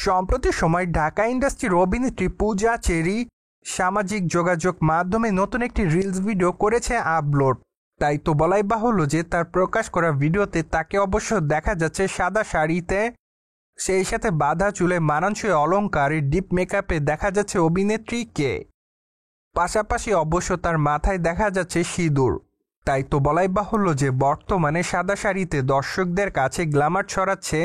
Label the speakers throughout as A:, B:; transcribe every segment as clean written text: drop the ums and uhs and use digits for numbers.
A: সম্প্রতি সময় ঢাকা ইন্ডাস্ট্রির অভিনেত্রী পূজা চেরি সামাজিক যোগাযোগ মাধ্যমে নতুন একটি রিলস ভিডিও করেছে আপলোড। তাই তো বলাই বাহুল্য যে তার প্রকাশ করা ভিডিওতে তাকে অবশ্য দেখা যাচ্ছে সাদা শাড়িতে, সেই সাথে বাঁধা চুলে মানানসই অলংকারে ডিপ মেকআপে দেখা যাচ্ছে অভিনেত্রীকে। পাশাপাশি অবশ্য তার মাথায় দেখা যাচ্ছে সিঁদুর। তাই তো বলাই বাহুল্য যে বর্তমানে সাদা শাড়িতে দর্শকদের কাছে গ্ল্যামার ছড়াচ্ছে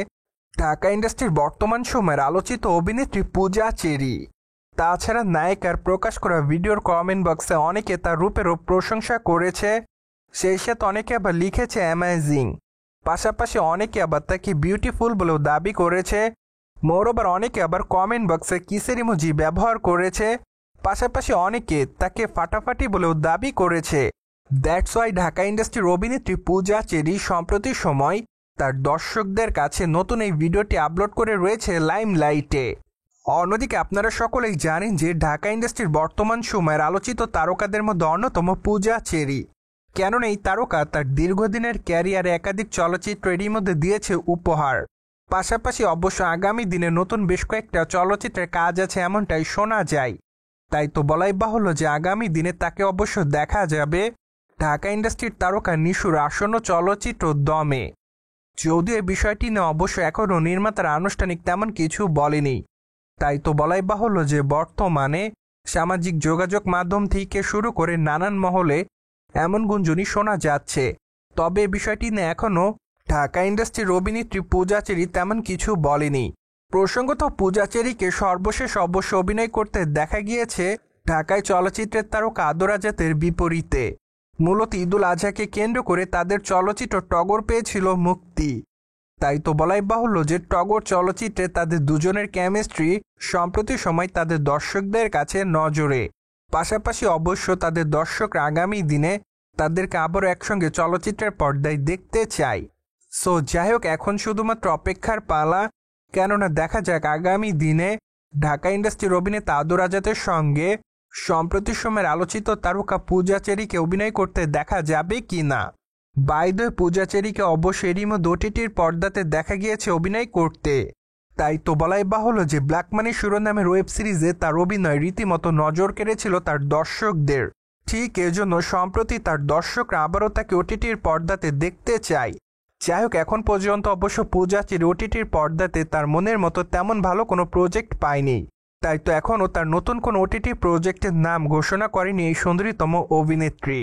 A: ঢাকা ইন্ডাস্ট্রির বর্তমান সময়ের আলোচিত অভিনেত্রী পূজা চেরি। তাছাড়া নায়িকার প্রকাশ করা ভিডিওর কমেন্ট বক্সে অনেকে তার রূপেরও প্রশংসা করেছে, সেই সাথে অনেকে আবার লিখেছে অ্যামেজিং। পাশাপাশি অনেকে আবার তাকে বিউটিফুল বলেও দাবি করেছে। মোরওভার অনেকে আবার কমেন্ট বক্সে কিসের ইমোজি ব্যবহার করেছে। পাশাপাশি অনেকে তাকে ফাটাফাটি বলেও দাবি করেছে। দ্যাটস ওয়াই ঢাকা ইন্ডাস্ট্রির অভিনেত্রী পূজা চেরি সম্প্রতি সময় তার দর্শকদের কাছে নতুন এই ভিডিওটি আপলোড করে রয়েছে লাইমলাইটে। অন্যদিকে আপনারা সকলেই জানেন যে ঢাকা ইন্ডাস্ট্রির বর্তমান সময়ের আলোচিত তারকাদের মধ্যে অন্যতম পূজা চেরি। কেননা এই তারকা তার দীর্ঘদিনের ক্যারিয়ারে একাধিক চলচ্চিত্র এরই মধ্যে দিয়েছে উপহার। পাশাপাশি অবশ্য আগামী দিনে নতুন বেশ কয়েকটা চলচ্চিত্রের কাজ আছে এমনটাই শোনা যায়। তাই তো বলাই বাহুল্য যে আগামী দিনে তাকে অবশ্য দেখা যাবে ঢাকা ইন্ডাস্ট্রির তারকা নিশুর আসন্ন চলচ্চিত্র দমে। যদিও এই বিষয়টি নিয়ে অবশ্য এখনও নির্মাতারা আনুষ্ঠানিক তেমন কিছু বলেনি। তাই তো বলাই বাহুল্য যে বর্তমানে সামাজিক যোগাযোগ মাধ্যম থেকে শুরু করে নানান মহলে এমন গুঞ্জনই শোনা যাচ্ছে। তবে এই বিষয়টি নিয়ে এখনও ঢাকা ইন্ডাস্ট্রির অভিনেত্রী পূজা চেরি তেমন কিছু বলেনি। প্রসঙ্গত পূজা চেরিকে সর্বশেষ অবশ্য অভিনয় করতে দেখা গিয়েছে ঢাকায় চলচ্চিত্রের তারকা আদর আজাদের বিপরীতে। মূলত ঈদুল আজহাকে কেন্দ্র করে তাদের চলচ্চিত্র টগর পেয়েছিল মুক্তি। তাই তো বলাই বাহুল্য যে টগর চলচ্চিত্রে তাদের দুজনের কেমিস্ট্রি সম্প্রতি সময় তাদের দর্শকদের কাছে নজরে। পাশাপাশি অবশ্য তাদের দর্শকরা আগামী দিনে তাদেরকে আবারও একসঙ্গে চলচ্চিত্রের পর্দায় দেখতে চায়। সো যাই হোক, এখন শুধুমাত্র অপেক্ষার পালা। কেননা দেখা যাক আগামী দিনে ঢাকা ইন্ডাস্ট্রির অভিনেতা আদর আজাদের সঙ্গে সম্প্রতি সময়ের আলোচিত তারকা পূজা চেরিকে অভিনয় করতে দেখা যাবে কিনা। বাই দ্য ওয়ে, পূজা চেরিকে অবশ্য এরই মধ্যে ওটিটির পর্দাতে দেখা গিয়েছে অভিনয় করতে। তাই তো বলাই বাহুল্য যে ব্ল্যাক মানি শিরোনামের ওয়েব সিরিজে তার অভিনয় রীতিমতো নজর কেড়েছিল তার দর্শকদের। ঠিক এজন্য সম্প্রতি তার দর্শকরা আবারও তাকে ওটিটির পর্দাতে দেখতে চায়। যাই হোক, এখন পর্যন্ত অবশ্য পূজা চেরি ওটিটির পর্দাতে তার মনের মতো তেমন ভালো কোনো প্রজেক্ট পায়নি। তাই তো এখনও তার নতুন কোনো ওটিটি প্রজেক্টের নাম ঘোষণা করেনি এই সুন্দরীতম অভিনেত্রী।